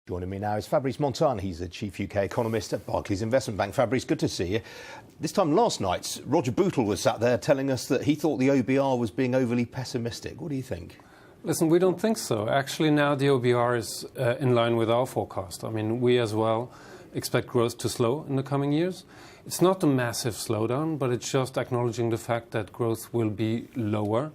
Joining me now is Fabrice Montagne. He's the Chief UK Economist at Barclays Investment Bank. Fabrice, good to see you. This time last night, Roger Bootle was sat there telling us that he thought the OBR was being overly pessimistic. What do you think? Listen, we don't think so. Actually, now the OBR is in line with our forecast. I mean, we as well expect growth to slow in the coming years. It's not a massive slowdown, but it's just acknowledging the fact that growth will be lower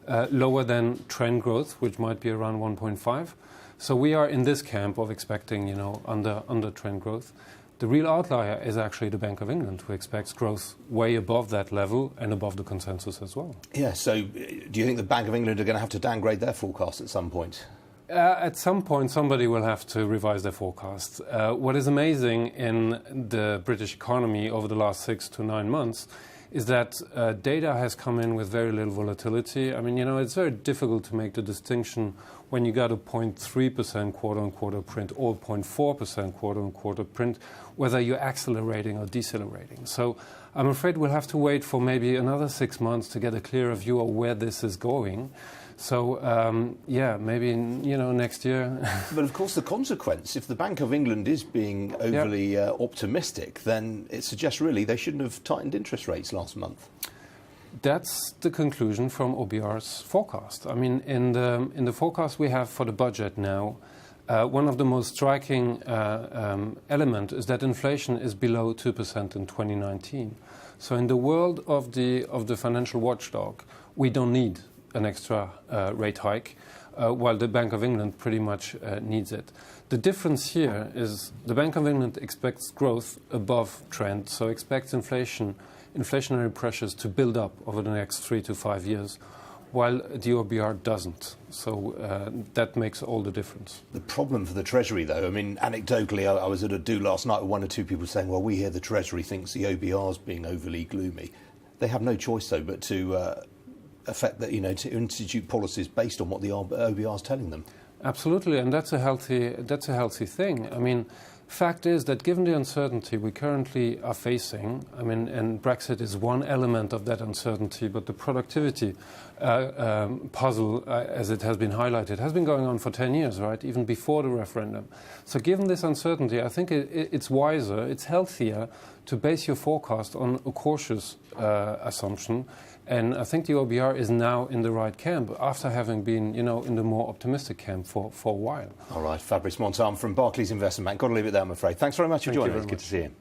than trend growth, which might be around 1.5. So we are in this camp of expecting, under trend growth. The real outlier is actually the Bank of England, who expects growth way above that level and above the consensus as well. Yeah, so do you think the Bank of England are going to have to downgrade their forecast at some point? At some point, somebody will have to revise their forecast. What is amazing in the British economy over the last 6 to 9 months is that data has come in with very little volatility. I mean, it's very difficult to make the distinction when you got a 0.3% quarter-on-quarter print or 0.4% quarter-on-quarter print, whether you're accelerating or decelerating. So I'm afraid we'll have to wait for maybe another 6 months to get a clearer view of where this is going. So, maybe, next year. But of course, the consequence, if the Bank of England is being overly optimistic, then it suggests really they shouldn't have tightened interest rates last month. That's the conclusion from OBR's forecast. I mean, in the forecast we have for the budget now, one of the most striking element is that inflation is below 2% in 2019. So in the world of the financial watchdog, we don't need an extra rate hike, while the Bank of England pretty much needs it. The difference here is the Bank of England expects growth above trend, so expects inflationary pressures to build up over the next 3 to 5 years, while the OBR doesn't. So that makes all the difference. The problem for the Treasury, though, I mean, anecdotally, I was at a do last night with one or two people saying, well, we hear the Treasury thinks the OBR's being overly gloomy. They have no choice, though, but to affect that, to institute policies based on what the OBR is telling them. Absolutely, and that's a healthy thing. I mean, fact is that given the uncertainty we currently are facing, and Brexit is one element of that uncertainty, but the productivity puzzle, as it has been highlighted, has been going on for 10 years, right, even before the referendum. So given this uncertainty, I think it's wiser, it's healthier to base your forecast on a cautious assumption. And I think the OBR is now in the right camp after having been, in the more optimistic camp for a while. All right, Fabrice Montagne from Barclays Investment Bank. Got to leave it there, I'm afraid. Thanks very much for joining us. Good to see you.